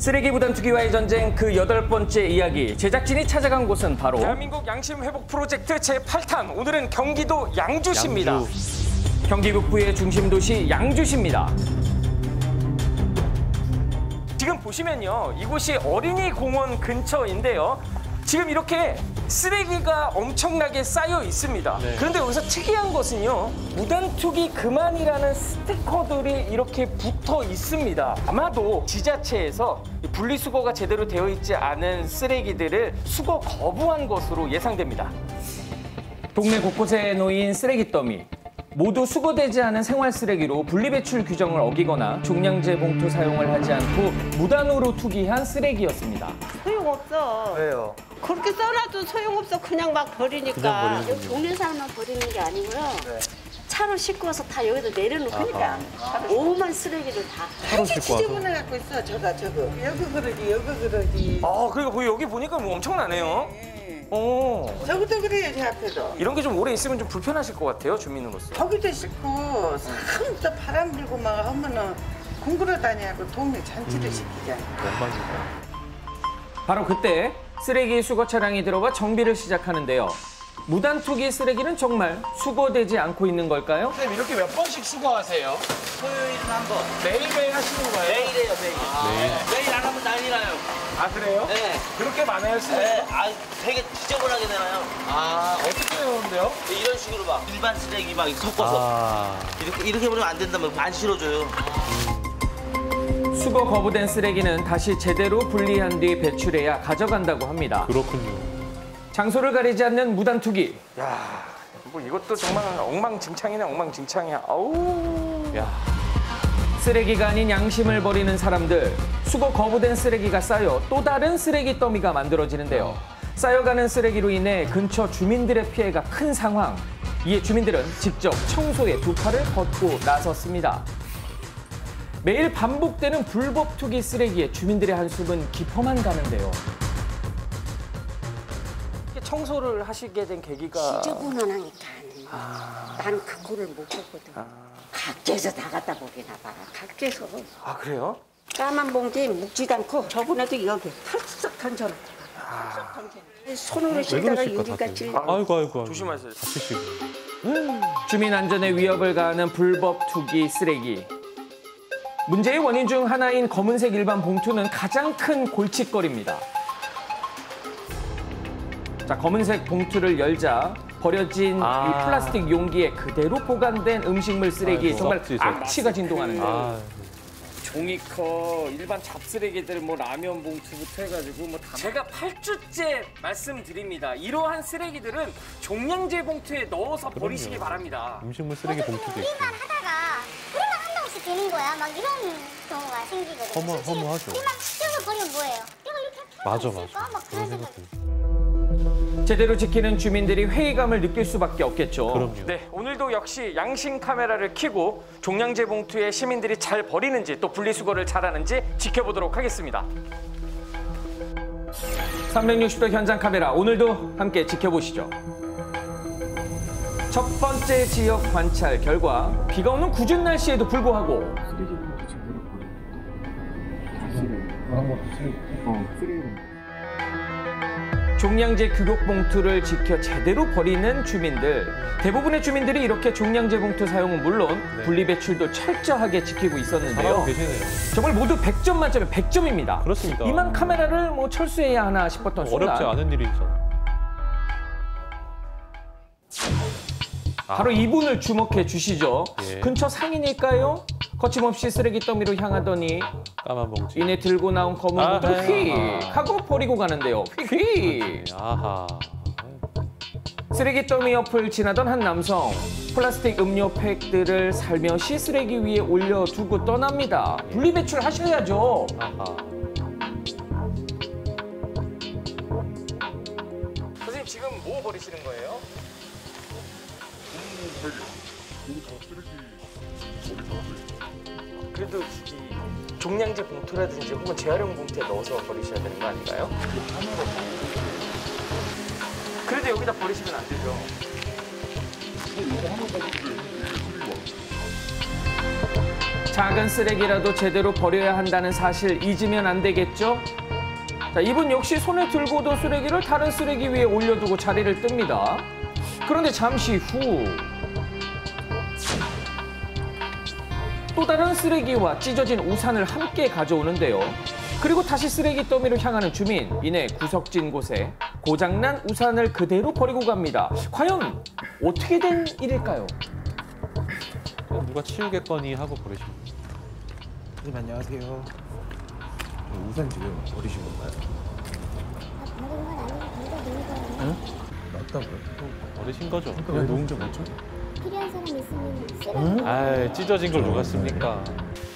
쓰레기 무단 투기와의 전쟁 그 8번째 이야기. 제작진이 찾아간 곳은 바로 대한민국 양심 회복 프로젝트 제8탄. 오늘은 경기도 양주시입니다. 경기 북부의 중심 도시 양주시입니다. 지금 보시면요, 이곳이 어린이 공원 근처인데요. 지금 이렇게 쓰레기가 엄청나게 쌓여 있습니다. 네. 그런데 여기서 특이한 것은요, 무단투기 그만이라는 스티커들이 이렇게 붙어 있습니다. 아마도 지자체에서 분리수거가 제대로 되어 있지 않은 쓰레기들을 수거 거부한 것으로 예상됩니다. 동네 곳곳에 놓인 쓰레기 더미. 모두 수거되지 않은 생활 쓰레기로 분리배출 규정을 어기거나 종량제 봉투 사용을 하지 않고 무단으로 투기한 쓰레기였습니다. 소용없어. 왜요? 그렇게 써놔도 소용없어. 그냥 막 버리니까. 그냥 버리는 여기 동네 사람만 버리는 게 아니고요. 차로 싣고 와서 다 여기다 내려놓으니까 오만 쓰레기를 다. 차로 싣고 와서. 지저분해 갖고 있어. 저거. 여기 그러지, 여기 그러지. 그리고 여기 보니까 뭐 엄청나네요. 저기도 그래요, 제 앞에도. 이런 게 좀 오래 있으면 좀 불편하실 것 같아요, 주민으로서. 저기도 싣고 산부터 바람 불고 막 하면은 공구러 다니고 동네 잔치를 시키잖아. 엉망이다. 바로 그때 쓰레기 수거 차량이 들어와 정비를 시작하는데요. 무단 투기 쓰레기는 정말 수거되지 않고 있는 걸까요? 선생님, 이렇게 몇 번씩 수거하세요? 토요일은 한 번. 매일매일 하시는 거예요? 매일이에요, 매일. 매일 안 하면 난리 나요. 아, 그래요? 네. 그렇게 많아요, 쓰레기? 네. 되게 지저분하게 내놔요. 어떻게 내는데요? 이런 식으로 막 일반 쓰레기 막 섞어서. 이렇게 버리면 안 된다면 안 실어줘요. 수거 거부된 쓰레기는 다시 제대로 분리한 뒤 배출해야 가져간다고 합니다. 그렇군요. 장소를 가리지 않는 무단 투기. 야, 뭐 이것도 정말 엉망진창이네, 엉망진창이야. 아우. 야, 쓰레기가 아닌 양심을 버리는 사람들. 수거 거부된 쓰레기가 쌓여 또 다른 쓰레기 더미가 만들어지는데요. 쌓여가는 쓰레기로 인해 근처 주민들의 피해가 큰 상황. 이에 주민들은 직접 청소에 두 팔을 걷고 나섰습니다. 매일 반복되는 불법 투기 쓰레기에 주민들의 한숨은 깊어만 가는데요. 청소를 하시게 된 계기가 지저분하니까. 나는 그 꼴을 못 보거든. 각지에서 다 갖다 보기나 봐라. 각지에서. 아, 그래요? 까만 봉지에 묵지도 않고 저번에도 여기 털썩 던져놓고. 털썩 던져. 손으로 왜 씻다가 그러실까, 여기까지. 다들. 아이고. 조심하세요. 다치시고. 주민 안전에 위협을 가하는 불법 투기 쓰레기. 문제의 원인 중 하나인 검은색 일반 봉투는 가장 큰 골칫거리입니다. 자, 검은색 봉투를 열자 버려진 이 플라스틱 용기에 그대로 보관된 음식물 쓰레기. 아이고, 정말 썩지, 썩지. 악취가 진동하는데요. 종이컵, 일반 잡쓰레기들, 뭐 라면 봉투부터 해가지고 뭐 다. 제가 8주째 말씀드립니다. 이러한 쓰레기들은 종량제 봉투에 넣어서 버리시기 바랍니다. 음식물 쓰레기 봉투도 있고. 우리만 하다가 우리만 한다고 해서 되는 거야. 막 이런 경우가 생기거든요. 허무하죠. 우리만 시켜서 버리면 뭐예요? 이거 이렇게 맞아. 막 그런 그런 생각. 생각도. 제대로 지키는 주민들이 회의감을 느낄 수밖에 없겠죠. 그럼요. 네, 오늘도 역시 양심 카메라를 켜고 종량제 봉투에 시민들이 잘 버리는지 또 분리수거를 잘하는지 지켜보도록 하겠습니다. 360도 현장 카메라 오늘도 함께 지켜보시죠. 첫 번째 지역 관찰 결과 비가 오는 궂은 날씨에도 불구하고 종량제 규격 봉투를 지켜 제대로 버리는 주민들. 대부분의 주민들이 이렇게 종량제 봉투 사용은 물론 분리배출도 철저하게 지키고 있었는데요. 잘하고 계시네요. 정말 모두 100점 만점에 100점입니다. 그렇습니다. 이만 카메라를 철수해야 하나 싶었던 순간 어렵지 않은 일이죠. 바로 이분을 주목해 주시죠. 예. 근처 상인일까요? 거침없이 쓰레기 더미로 향하더니 까만 봉지. 이내 들고 나온 검은 봉투 휙 하고 버리고 가는데요. 휙. 아하. 쓰레기 더미 옆을 지나던 한 남성. 플라스틱 음료 팩들을 살며시 쓰레기 위에 올려두고 떠납니다. 분리배출 하셔야죠. 아하. 선생님, 지금 뭐 버리시는 거예요? 그래도 이 종량제 봉투라든지 혹은 재활용 봉투에 넣어서 버리셔야 되는 거 아닌가요? 그래도 여기다 버리시면 안 되죠. 작은 쓰레기라도 제대로 버려야 한다는 사실 잊으면 안 되겠죠? 자, 이분 역시 손에 들고도 쓰레기를 다른 쓰레기 위에 올려두고 자리를 뜹니다. 그런데 잠시 후 또 다른 쓰레기와 찢어진 우산을 함께 가져오는데요. 그리고 다시 쓰레기 더미로 향하는 주민. 이내 구석진 곳에 고장난 우산을 그대로 버리고 갑니다. 과연 어떻게 된 일일까요? 그냥 누가 치우겠거니 하고 버리신 거예요. 선생님 안녕하세요. 우산 지금 버리신 건가요? 버린 건 아니고 버리고 맞다고요? 버리신 거죠? 왜 놓은 적 없죠? 필요한 사람 있으면 쓰라고. 아이, 찢어진 걸 누가 씁니까?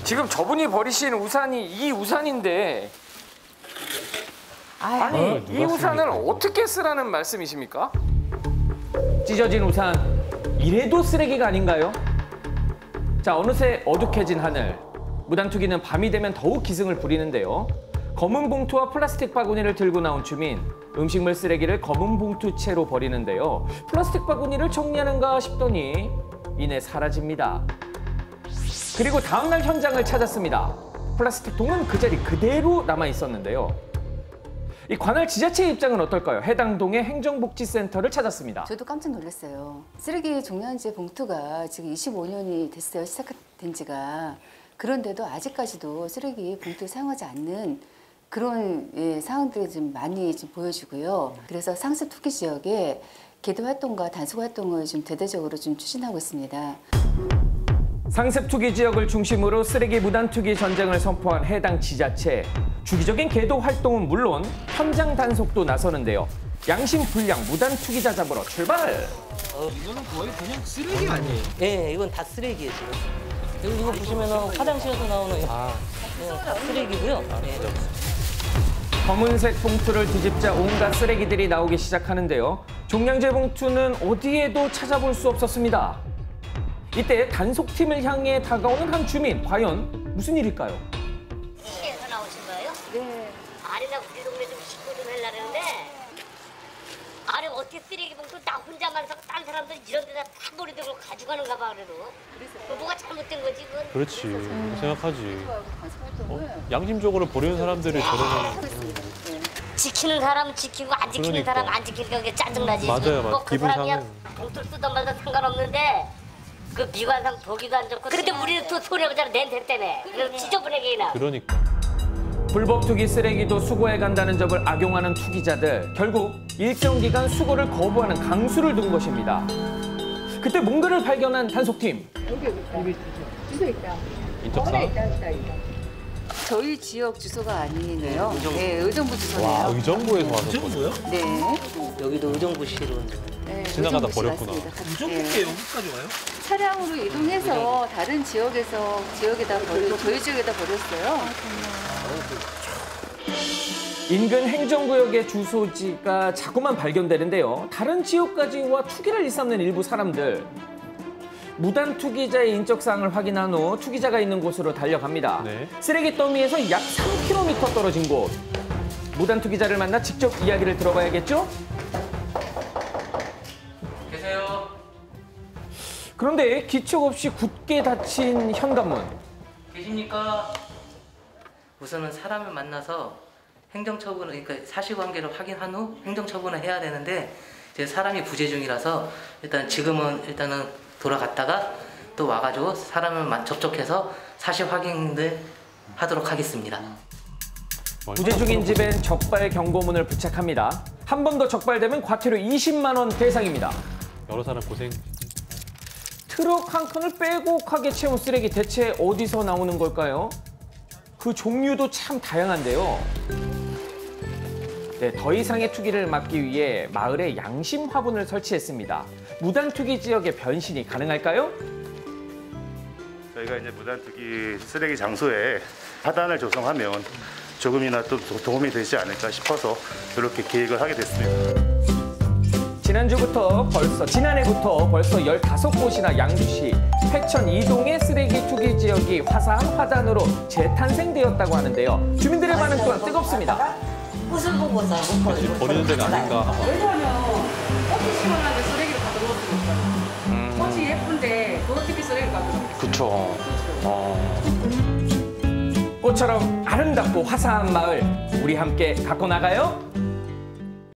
지금 저분이 버리신 우산이 이 우산인데 아니 누가 이 우산을 씁니까? 어떻게 쓰라는 말씀이십니까? 찢어진 우산, 이래도 쓰레기가 아닌가요? 자, 어느새 어둑해진 하늘. 무단투기는 밤이 되면 더욱 기승을 부리는데요. 검은 봉투와 플라스틱 바구니를 들고 나온 주민. 음식물 쓰레기를 검은 봉투채로 버리는데요. 플라스틱 바구니를 정리하는가 싶더니 이내 사라집니다. 그리고 다음날 현장을 찾았습니다. 플라스틱 통은 그 자리 그대로 남아 있었는데요. 이 관할 지자체의 입장은 어떨까요? 해당 동의 행정복지센터를 찾았습니다. 저도 깜짝 놀랐어요. 쓰레기 종량제 봉투가 지금 25년이 됐어요. 시작된 지가. 그런데도 아직까지도 쓰레기 봉투를 사용하지 않는 그런 상황들이 좀 많이 좀 보여지고요. 그래서 상습 투기 지역에 계도 활동과 단속 활동을 좀 대대적으로 좀 추진하고 있습니다. 상습 투기 지역을 중심으로 쓰레기 무단 투기 전쟁을 선포한 해당 지자체. 주기적인 계도 활동은 물론 현장 단속도 나서는데요. 양심 불량 무단 투기자 잡으러 출발! 이거는 거의 그냥 쓰레기 아니에요? 네, 이건 다 쓰레기예요 지금. 이거 보시면은 화장실에서 나오는 다 쓰레기고요. 네. 검은색 봉투를 뒤집자 온갖 쓰레기들이 나오기 시작하는데요. 종량제 봉투는 어디에도 찾아볼 수 없었습니다. 이때 단속팀을 향해 다가오는 한 주민. 과연 무슨 일일까요? 시에서 나오신 거예요? 네. 아니 나 우리 동네 좀 식구 좀 하려는데 아니 어떻게 쓰레기 봉투 나 혼자만 사고 딴 사람들 이런 데다 다 버리고 가져가는가 봐 그래도 그거 뭐가 잘못된 거지 그건 그렇지. 생각하지. 단속 활동을 양심적으로 버리는 사람들이 저러면 하고 있습니다. 네. 지키는 사람은 지키고 안 지키는 그러니까. 사람 안 지키니까 그게 짜증나지 맞아요, 맞아요. 그 기분 사람이야 상해. 봉투를 쓰던 말도 상관없는데 그 미관상 보기도 안 좋고 그런데 우리는 또 소리하잖아 낸대 때문에 그래서 지저분하게 나 그러니까. 불법 투기 쓰레기도 수거해 간다는 점을 악용하는 투기자들. 결국 일정 기간 수거를 거부하는 강수를 둔 것입니다. 그때 뭔가를 발견한 단속팀. 인적사항? 저희 지역 주소가 아니네요. 네, 의정부 주소네요. 와, 의정부에서 와서 버려. 네. 여기도 의정부시로. 네, 지나가다 의정부시 버렸구나. 맞습니다. 의정부께 여기까지 와요? 차량으로 이동해서 다른 지역에다 저희 지역에다 버렸어요. 인근 행정구역의 주소지가 자꾸만 발견되는데요. 다른 지역까지와 투기를 일삼는 일부 사람들. 무단 투기자의 인적사항을 확인한 후 투기자가 있는 곳으로 달려갑니다. 네. 쓰레기 더미에서 약 3km 떨어진 곳. 무단 투기자를 만나 직접 이야기를 들어봐야겠죠? 계세요. 그런데 기척 없이 굳게 닫힌 현관문. 계십니까? 우선은 사람을 만나서 행정처분을, 그러니까 사실관계를 확인한 후 행정처분을 해야 되는데 이제 사람이 부재 중이라서 지금은 돌아갔다가 또 와가지고 사람을 접촉해서 사실 확인을 하도록 하겠습니다. 부재 중인 집엔 적발 경고문을 부착합니다. 한 번 더 적발되면 과태료 20만 원 대상입니다. 여러 사람 고생. 트럭 한 칸을 빼곡하게 채운 쓰레기 대체 어디서 나오는 걸까요? 그 종류도 참 다양한데요. 네, 더 이상의 투기를 막기 위해 마을에 양심 화분을 설치했습니다. 무단 투기 지역의 변신이 가능할까요? 저희가 이제 무단 투기 쓰레기 장소에 하단을 조성하면 조금이나 또 도움이 되지 않을까 싶어서 이렇게 계획을 하게 됐습니다. 지난해부터 벌써 15곳이나 양주시, 회천 이동의 쓰레기 투기 지역이 화사한 화단으로 재탄생되었다고 하는데요. 주민들의 반응 또한 뜨겁습니다. 무슨 보고서? 버리는 데가 아닌가. 왜냐면 꽃이 시원하게 쓰레기를 가져놓을 수 있어요. 꽃이 예쁜데 그 어떻게 쓰레기를 가져놓겠어요? 그쵸. 꽃처럼 아름답고 화사한 마을 우리 함께 갖고 나가요.